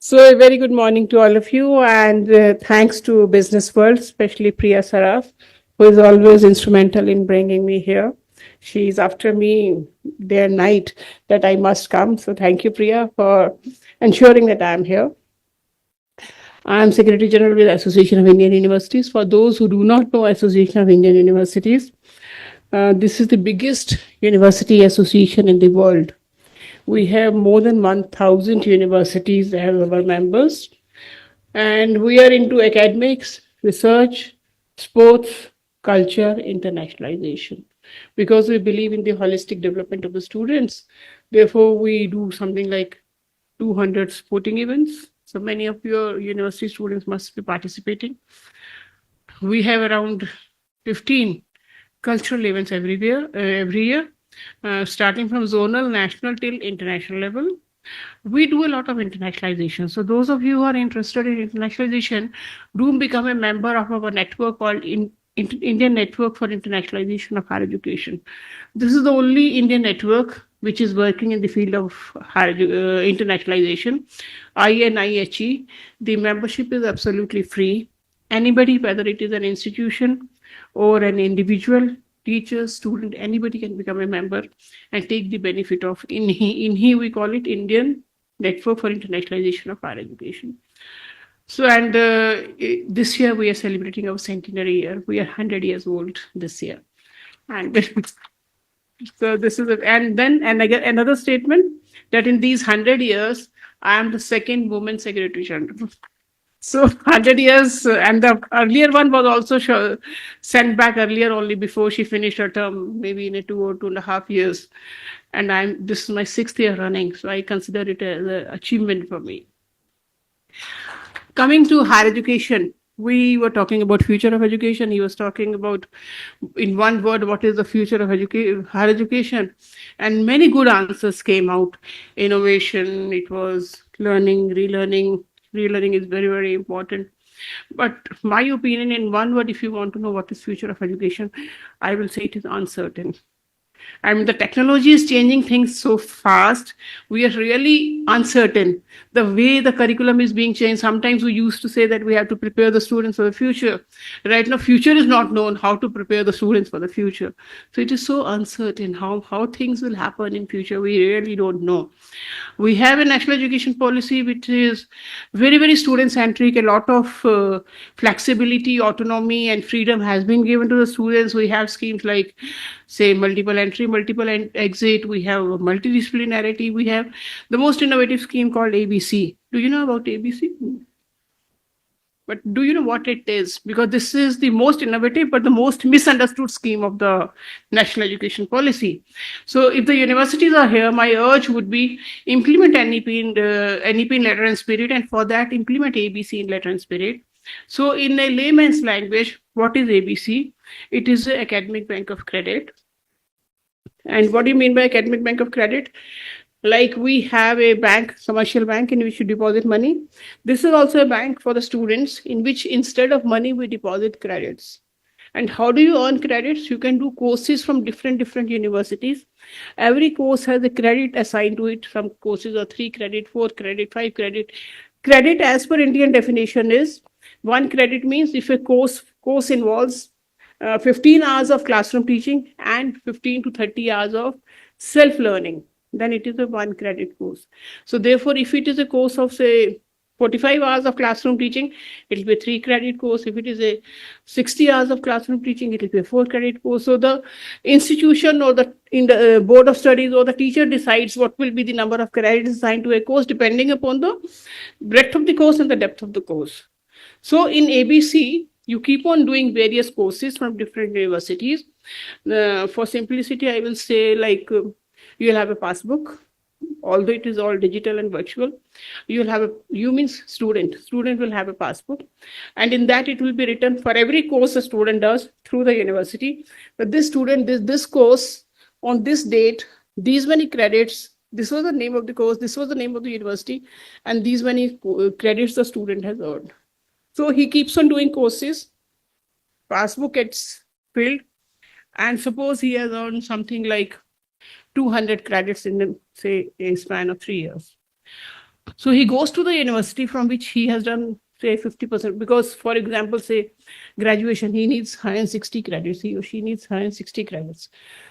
So, a very good morning to all of you, and thanks to Business World, especially Priya Saraf, who is always instrumental in bringing me here. She's after me day and night that I must come. So, thank you, Priya, for ensuring that I am here. I am Secretary General with Association of Indian Universities. For those who do not know Association of Indian Universities, this is the biggest university association in the world. We have more than 1,000 universities as our members, and we are into academics, research, sports, culture, internationalization. Because we believe in the holistic development of the students, therefore, we do something like 200 sporting events. So many of your university students must be participating. We have around 15 cultural events every year, starting from zonal, national till international level. We do a lot of internationalization. So those of you who are interested in internationalization, do become a member of our network called Indian Network for Internationalization of Higher Education. This is the only Indian network which is working in the field of internationalization, INIHE. The membership is absolutely free. Anybody, whether it is an institution or an individual, teacher, student, anybody can become a member and take the benefit of INHE. We call it Indian Network for Internationalization of Higher Education. So, and this year we are celebrating our centenary year. We are 100 years old this year. And so this is it. And then and again, another statement that in these 100 years, I am the second woman secretary general. So 100 years, and the earlier one was also sent back earlier only before she finished her term, maybe in a 2 or 2.5 years. And this is my 6th year running, so I consider it as an achievement for me. Coming to higher education, we were talking about future of education. He was talking about, in one word, what is the future of higher education, and many good answers came out. Innovation, it was learning, relearning. Relearning is very, very important. But my opinion, in one word, if you want to know what is future of education, I will say it is uncertain. I mean, the technology is changing things so fast. We are really uncertain. The way the curriculum is being changed, sometimes we used to say that we have to prepare the students for the future. Right now, future is not known how to prepare the students for the future. So it is so uncertain how things will happen in future. We really don't know. We have a national education policy which is very, very student centric. A lot of flexibility, autonomy, and freedom has been given to the students. We have schemes like, say, multiple entry, multiple exit. We have multidisciplinarity. We have the most innovative scheme called ABC. Do you know about ABC? But do you know what it is? Because this is the most innovative but the most misunderstood scheme of the national education policy. So if the universities are here, my urge would be implement NEP in letter and spirit, and for that implement ABC in letter and spirit. So in a layman's language, what is ABC? It is the Academic Bank of Credit. And what do you mean by Academic Bank of Credit? Like we have a bank, commercial bank, in which you deposit money. This is also a bank for the students, in which instead of money we deposit credits. And how do you earn credits? You can do courses from different universities. Every course has a credit assigned to it. Some courses are 3 credit, 4 credit, 5 credit. Credit, as per Indian definition, is 1 credit means if a course involves 15 hours of classroom teaching and 15 to 30 hours of self-learning, then it is a 1 credit course. So therefore, if it is a course of, say, 45 hours of classroom teaching, it will be a 3 credit course. If it is a 60 hours of classroom teaching, it will be a 4 credit course. So the institution or the board of studies or the teacher decides what will be the number of credits assigned to a course depending upon the breadth of the course and the depth of the course. So in ABC, you keep on doing various courses from different universities. For simplicity, I will say, like, you'll have a passbook, although it is all digital and virtual. You means student will have a passbook, and in that it will be written for every course a student does through the university, that this student this course on this date, these many credits, this was the name of the course, this was the name of the university, and these many credits the student has earned. So he keeps on doing courses, passbook gets filled, and suppose he has earned something like 200 credits in, say, a span of 3 years. So he goes to the university from which he has done, say, 50%. Because, for example, say graduation, he needs 160 credits. He or she needs 160 credits.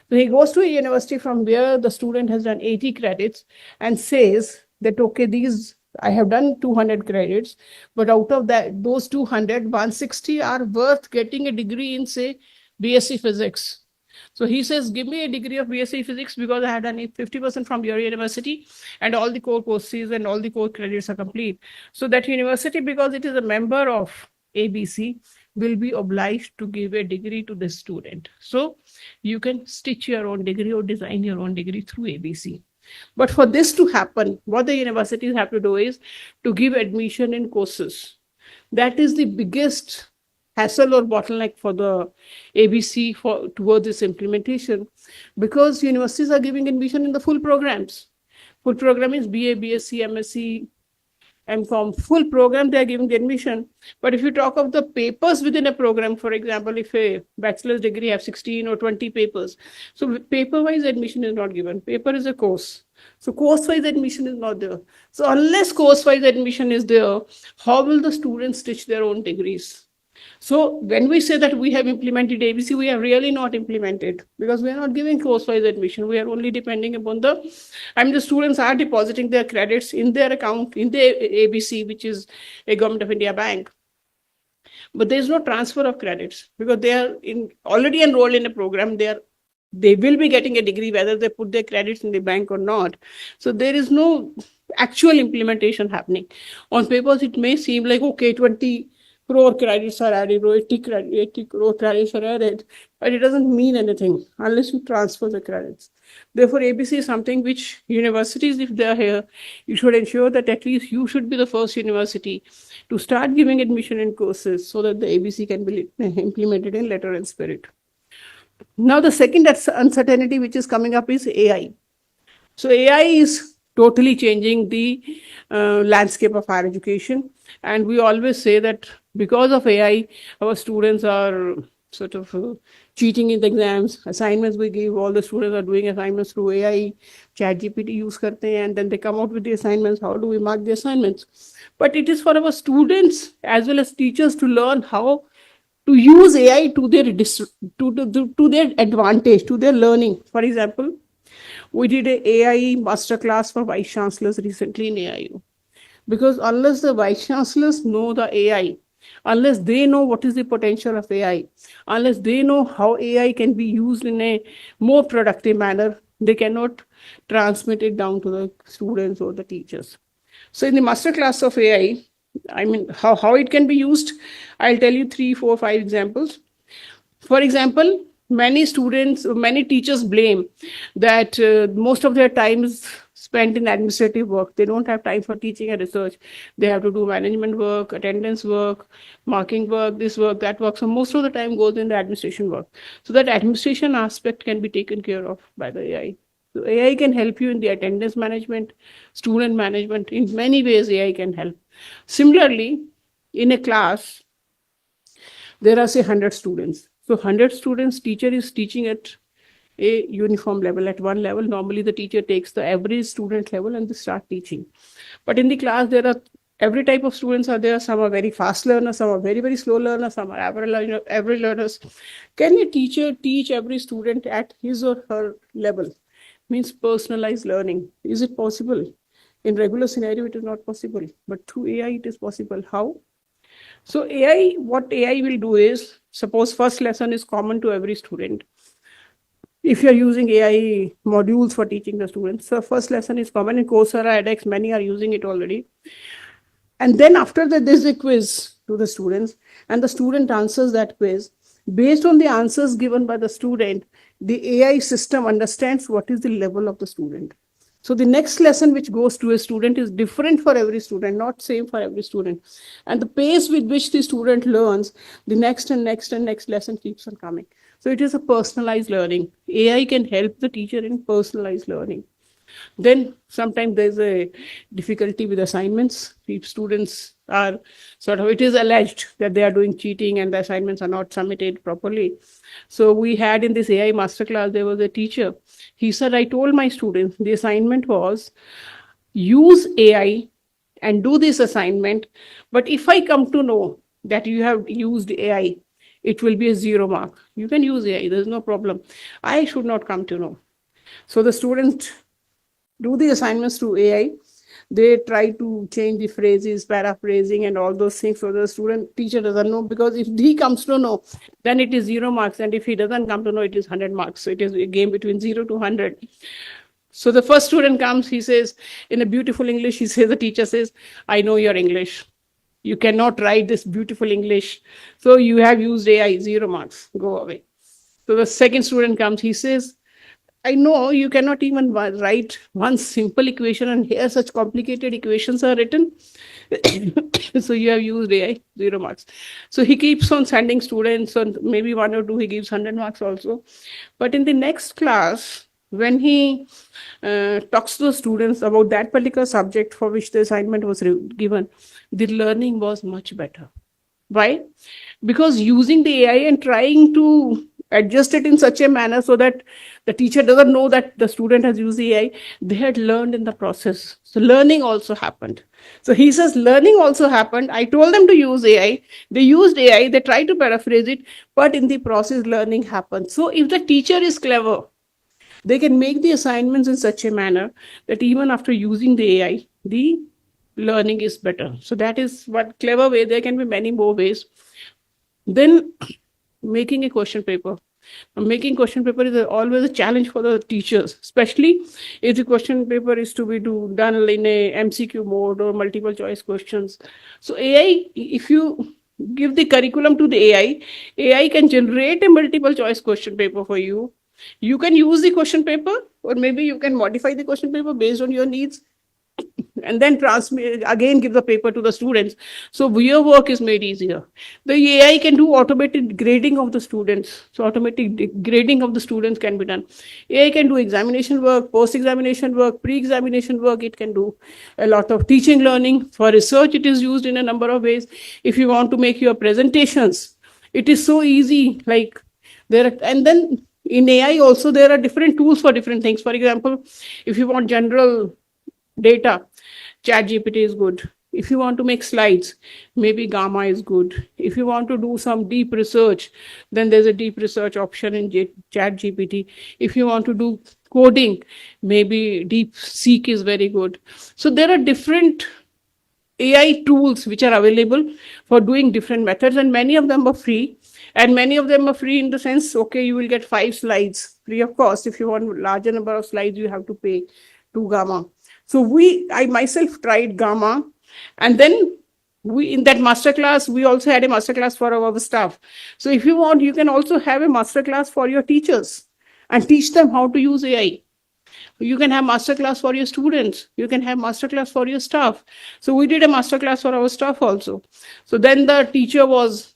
So he goes to a university from where the student has done 80 credits and says that, okay, these I have done 200 credits, but out of that, those 200, 160 are worth getting a degree in, say, BSc Physics. So he says, give me a degree of BSc Physics because I have done 50% from your university and all the core courses and all the core credits are complete. So that university, because it is a member of ABC, will be obliged to give a degree to the student. So you can stitch your own degree or design your own degree through ABC. But for this to happen, what the universities have to do is to give admission in courses. That is the biggest hassle or bottleneck for the ABC for towards this implementation, because universities are giving admission in the full programs. Full program is BA, BSc, MSc, MCOM, full program, they are giving the admission. But if you talk of the papers within a program, for example, if a bachelor's degree have 16 or 20 papers, so paper-wise admission is not given. Paper is a course. So course-wise admission is not there. So unless course-wise admission is there, how will the students stitch their own degrees? So when we say that we have implemented ABC, we have really not implemented, because we are not giving course-wise admission. We are only depending upon the students are depositing their credits in their account in the ABC, which is a Government of India bank. But there is no transfer of credits because they are already enrolled in a program. They will be getting a degree whether they put their credits in the bank or not. So there is no actual implementation happening. On papers, it may seem like, okay, 20 crore credits are added or 80 crore credits are added, but it doesn't mean anything unless you transfer the credits. Therefore, ABC is something which universities, if they are here, you should ensure that at least you should be the first university to start giving admission in courses so that the ABC can be implemented in letter and spirit. Now, the second uncertainty which is coming up is AI. So AI is totally changing the landscape of higher education. And we always say that because of AI, our students are sort of cheating in the exams. Assignments we give, all the students are doing assignments through AI. ChatGPT use karte hain, and then they come out with the assignments. How do we mark the assignments? But it is for our students as well as teachers to learn how to use AI to their advantage, to their learning. For example, we did an AI masterclass for vice chancellors recently in AIU. Because unless the vice chancellors know the AI, unless they know what is the potential of AI, unless they know how AI can be used in a more productive manner, they cannot transmit it down to the students or the teachers. So in the masterclass of AI, how it can be used, I'll tell you 3, 4, 5 examples. For example, many teachers blame that most of their time is spent in administrative work. They don't have time for teaching and research. They have to do management work, attendance work, marking work, this work, that work. So most of the time goes in the administration work. So that administration aspect can be taken care of by the AI. So AI can help you in the attendance management, student management. In many ways, AI can help. Similarly, in a class, there are say 100 students. So 100 students, teacher is teaching at a uniform level. At one level, normally the teacher takes the average student level and they start teaching. But in the class, there are every type of students are there. Some are very fast learners, some are very, very slow learners, some are average learners. Can a teacher teach every student at his or her level? Means personalized learning. Is it possible? In regular scenario, it is not possible. But through AI, it is possible. How? So what AI will do is, suppose first lesson is common to every student. If you're using AI modules for teaching the students, so first lesson is common in Coursera, edX, many are using it already. And then after that, there's a quiz to the students, and the student answers that quiz. Based on the answers given by the student, the AI system understands what is the level of the student. So the next lesson which goes to a student is different for every student, not same for every student. And the pace with which the student learns, the next and next and next lesson keeps on coming. So it is a personalized learning. AI can help the teacher in personalized learning. Then sometimes there's a difficulty with assignments. If students are it is alleged that they are doing cheating and the assignments are not submitted properly. So we had in this AI masterclass, there was a teacher. He said, I told my students the assignment was use AI and do this assignment. But if I come to know that you have used AI, it will be a 0 mark. You can use AI, there's no problem. I should not come to know. So the students do the assignments through AI. They try to change the phrases, paraphrasing, and all those things. So the student teacher doesn't know, because if he comes to know, then it is 0 marks. And if he doesn't come to know, it is 100 marks. So it is a game between 0 to 100. So the first student comes, he says, in a beautiful English, he says, the teacher says, I know your English. You cannot write this beautiful English. So you have used AI, 0 marks, go away. So the second student comes, he says, I know you cannot even write one simple equation, and here such complicated equations are written. So you have used AI, 0 marks. So he keeps on sending students, and maybe 1 or 2 he gives 100 marks also. But in the next class, when he talks to the students about that particular subject for which the assignment was given, the learning was much better. Why? Because using the AI and trying to adjust it in such a manner so that the teacher doesn't know that the student has used the AI, they had learned in the process. So learning also happened. So he says learning also happened. I told them to use AI. They used AI. They tried to paraphrase it, but in the process, learning happened. So if the teacher is clever, they can make the assignments in such a manner that even after using the AI, the learning is better. So that is one clever way. There can be many more ways. Then making a question paper. Making question paper is always a challenge for the teachers, especially if the question paper is to be done in a MCQ mode or multiple choice questions. So AI, if you give the curriculum to the AI can generate a multiple choice question paper for you. You can use the question paper, or maybe you can modify the question paper based on your needs, and then transmit again, give the paper to the students. So your work is made easier. The AI can do automated grading of the students. So automatic grading of the students can be done. AI can do examination work, post-examination work, pre-examination work. It can do a lot of teaching learning. For research, it is used in a number of ways. If you want to make your presentations, it is so easy. Like and then in AI also, there are different tools for different things. For example, if you want general data, ChatGPT is good. If you want to make slides, maybe Gamma is good. If you want to do some deep research, then there's a deep research option in ChatGPT. If you want to do coding, maybe DeepSeek is very good. So there are different AI tools which are available for doing different methods, and many of them are free. And many of them are free in the sense, okay, you will get 5 slides free of cost. If you want a larger number of slides, you have to pay to Gamma. So I myself tried Gamma, and then in that masterclass, we also had a masterclass for our staff. So if you want, you can also have a masterclass for your teachers and teach them how to use AI. You can have masterclass for your students. You can have masterclass for your staff. So we did a masterclass for our staff also. So then the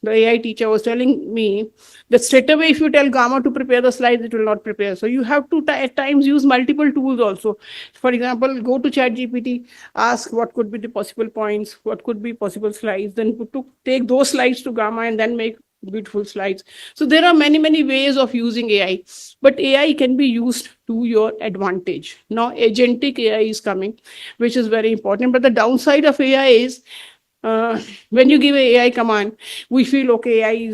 AI teacher was telling me that straight away, if you tell Gamma to prepare the slides, it will not prepare. So you have to at times use multiple tools also. For example, go to ChatGPT, ask what could be the possible points, what could be possible slides, then take those slides to Gamma and then make beautiful slides. So there are many ways of using AI, but AI can be used to your advantage. Now agentic AI is coming, which is very important. But the downside of AI is when you give an AI command, we feel okay,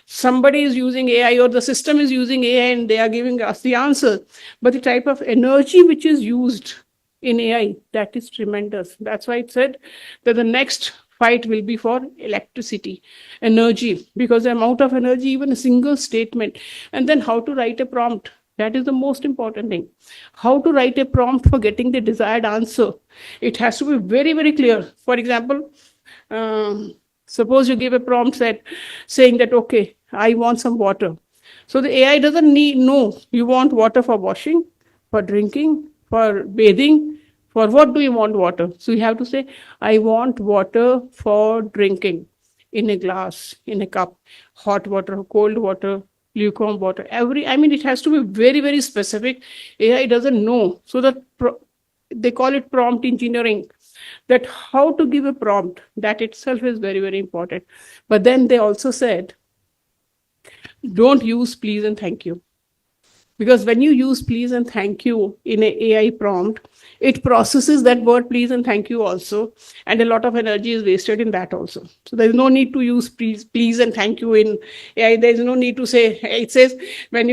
somebody is using AI or the system is using AI and they are giving us the answer. But the type of energy which is used in AI, that is tremendous. That's why it said that the next fight will be for electricity, energy, because the amount of energy, even a single statement, and then how to write a prompt. That is the most important thing. How to write a prompt for getting the desired answer. It has to be very clear. For example, suppose you give a prompt saying that, okay, I want some water. So the AI doesn't know you want water for washing, for drinking, for bathing. For what do you want water? So you have to say, I want water for drinking in a glass, in a cup, hot water, cold water, lukewarm water. It has to be very specific. AI doesn't know. So they call it prompt engineering. That how to give a prompt, that itself is very important. But then they also said, don't use please and thank you. Because when you use please and thank you in an AI prompt, it processes that word please and thank you also, and a lot of energy is wasted in that also. So there is no need to use please and thank you in AI. There is no need to say, it says when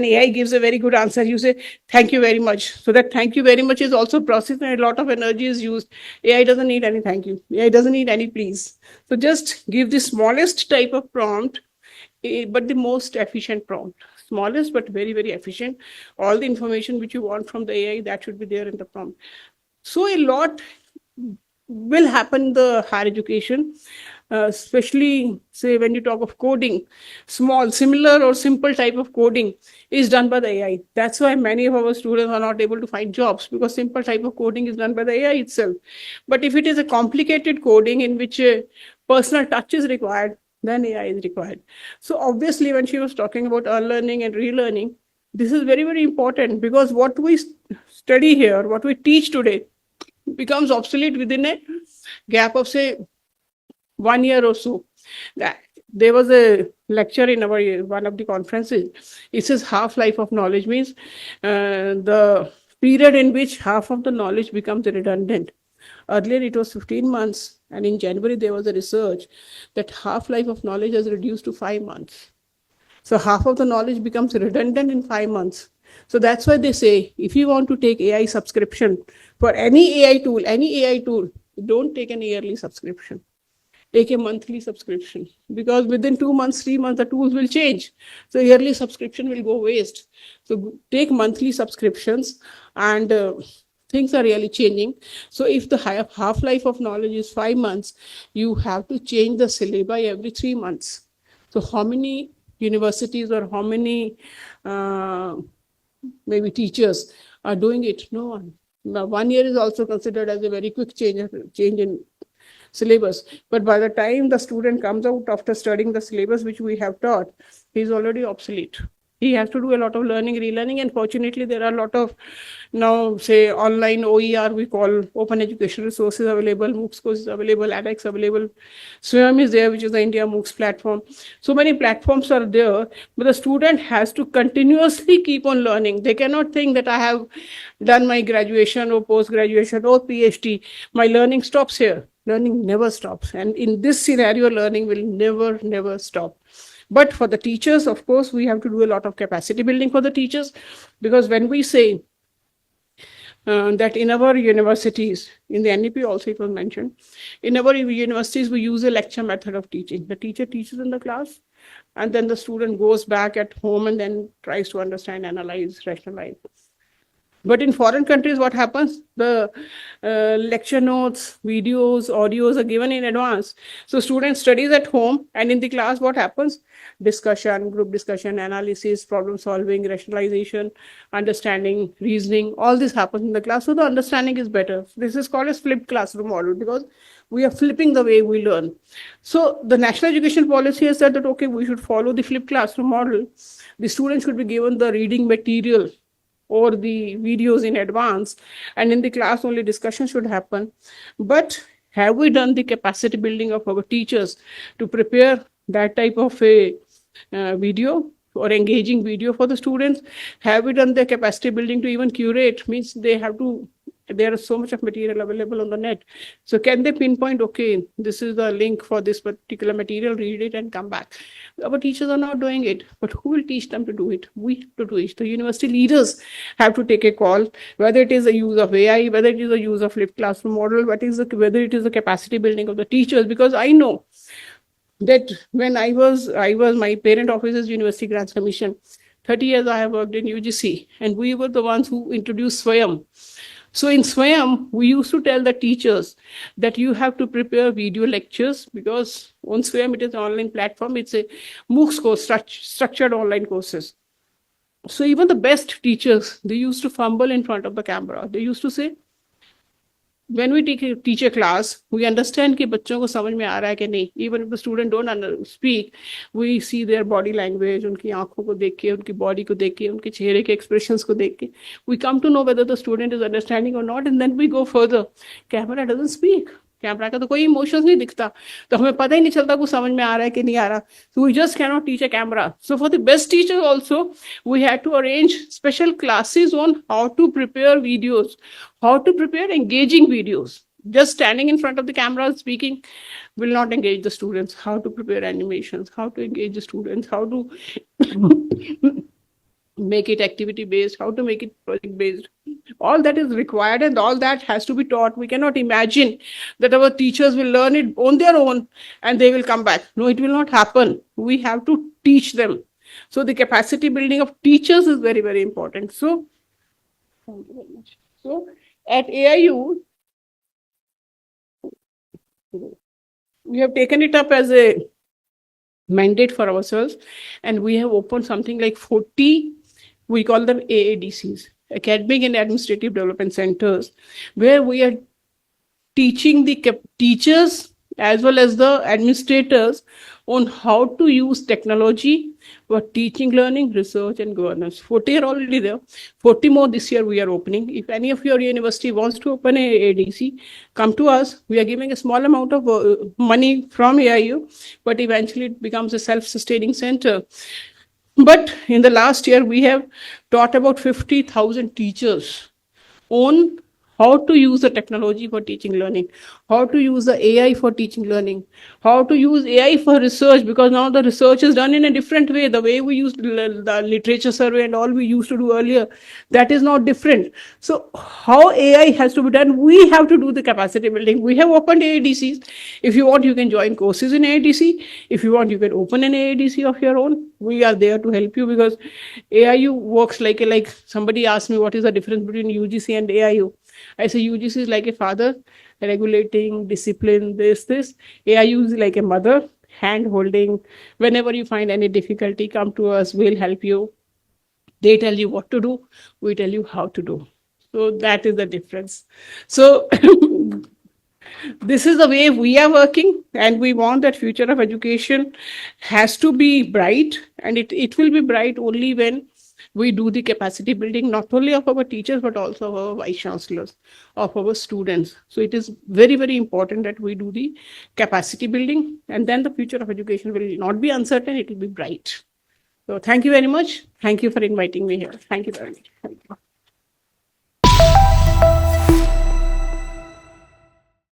AI gives a very good answer, you say thank you very much. So that thank you very much is also processed and a lot of energy is used. AI doesn't need any thank you. AI doesn't need any please. So just give the smallest type of prompt, but the most efficient prompt. Smallest but very, very efficient. All the information which you want from the AI, that should be there in the prompt. So a lot will happen in the higher education, especially say when you talk of coding. Small, similar or simple type of coding is done by the AI. That's why many of our students are not able to find jobs, because simple type of coding is done by the AI itself. But if it is a complicated coding in which a personal touch is required, then AI is required. So obviously when she was talking about unlearning and relearning, this is very, very important, because what we study here, what we teach today, becomes obsolete within a gap of say 1 year or so. There was a lecture in our one of the conferences. It says half-life of knowledge means the period in which half of the knowledge becomes redundant. Earlier it was 15 months, and in January there was a research that half-life of knowledge has reduced to 5 months. So half of the knowledge becomes redundant in 5 months. So that's why they say, if you want to take AI subscription for any AI tool, don't take an yearly subscription. Take a monthly subscription, because within 2 months, 3 months, the tools will change. So yearly subscription will go waste. So take monthly subscriptions, and things are really changing. So if the half-life of knowledge is 5 months, you have to change the syllabi every 3 months. So how many universities or how many maybe teachers are doing it? No one. Now, 1 year is also considered as a very quick change in syllabus. But by the time the student comes out after studying the syllabus which we have taught, he is already obsolete. He has to do a lot of learning, relearning, and fortunately there are a lot of now say online OER, we call open education resources available, MOOCs courses available, edX available, SWAYAM is there, which is the India MOOCs platform. So many platforms are there, but the student has to continuously keep on learning. They cannot think that I have done my graduation or post-graduation or PhD, my learning stops here. Learning never stops. And in this scenario, learning will never stop. But for the teachers, of course, we have to do a lot of capacity building for the teachers, because when we say that in our universities, in the NEP also it was mentioned, in our universities, we use a lecture method of teaching. The teacher teaches in the class, and then the student goes back at home and then tries to understand, analyze, rationalize. But in foreign countries, what happens? The lecture notes, videos, audios are given in advance. So student studies at home, and in the class, what happens? Discussion, group discussion, analysis, problem solving, rationalization, understanding, reasoning, all this happens in the class. So the understanding is better. This is called as flipped classroom model, because we are flipping the way we learn. So the national education policy has said that, okay, we should follow the flipped classroom model. The students should be given the reading material or the videos in advance, and in the class only discussion should happen. But have we done the capacity building of our teachers to prepare that type of a video or engaging video for the students? Have we done the capacity building to even curate? Means they have to, there is so much of material available on the net. So can they pinpoint, okay, this is the link for this particular material, read it and come back? Our teachers are not doing it, but who will teach them to do it? We have to do it. The university leaders have to take a call, whether it is the use of AI, whether it is the use of flipped classroom model, whether it is the capacity building of the teachers. Because I know that when my parent office is University Grants Commission. 30 years I have worked in UGC, and we were the ones who introduced SWAYAM. So in SWAYAM, we used to tell the teachers that you have to prepare video lectures, because on SWAYAM, it is an online platform. It's a MOOCs course, structured online courses. So even the best teachers, they used to fumble in front of the camera. They used to say, when we teach a class, we understand कि बच्चों को समझ में आ रहा है कि नहीं. Even if the student don't speak, we see their body language, उनकी आंखों को देख के, उनकी body को देख के, उनके चेहरे के expressions को देख के, we come to know whether the student is understanding or not, and then we go further. Camera doesn't speak. Camera का तो कोई इमोशंस नहीं दिखता, तो हमें पता ही नहीं चलता कुछ समझ में आ रहा है कि नहीं आ रहा. So we just cannot teach a camera. So for the best teachers also, we had to arrange special classes on how to prepare videos, how to prepare engaging videos. Just standing in front of the camera speaking will not engage the students. How to prepare animations, how to engage the students, how to make it activity based, how to make it project based. All that is required and all that has to be taught. We cannot imagine that our teachers will learn it on their own and they will come back. No, it will not happen. We have to teach them. So the capacity building of teachers is very, very important. So, thank you very much. So at AIU, we have taken it up as a mandate for ourselves, and we have opened something like 40, we call them AADCs, Academic and Administrative Development Centers, where we are teaching the teachers as well as the administrators on how to use technology for teaching, learning, research, and governance. 40 are already there. 40 more this year we are opening. If any of your university wants to open a ADC, come to us. We are giving a small amount of money from AIU, but eventually it becomes a self-sustaining center. But in the last year, we have taught about 50,000 teachers on how to use the technology for teaching learning, how to use the AI for teaching learning, how to use AI for research, because now the research is done in a different way. The way we used the literature survey and all we used to do earlier, that is now different. So how AI has to be done, we have to do the capacity building. We have opened AADCs. If you want, you can join courses in AADC. If you want, you can open an AADC of your own. We are there to help you, because AIU works like somebody asked me what is the difference between UGC and AIU. I say UGC is like a father, regulating, discipline, this. AIU is like a mother, hand holding. Whenever you find any difficulty, come to us, we'll help you. They tell you what to do, we tell you how to do. So that is the difference. So this is the way we are working, and we want that future of education has to be bright, and it will be bright only when we do the capacity building, not only of our teachers, but also of our vice chancellors, of our students. So it is very, very important that we do the capacity building, and then the future of education will not be uncertain, it will be bright. So thank you very much. Thank you for inviting me here. Thank you very much. Thank you.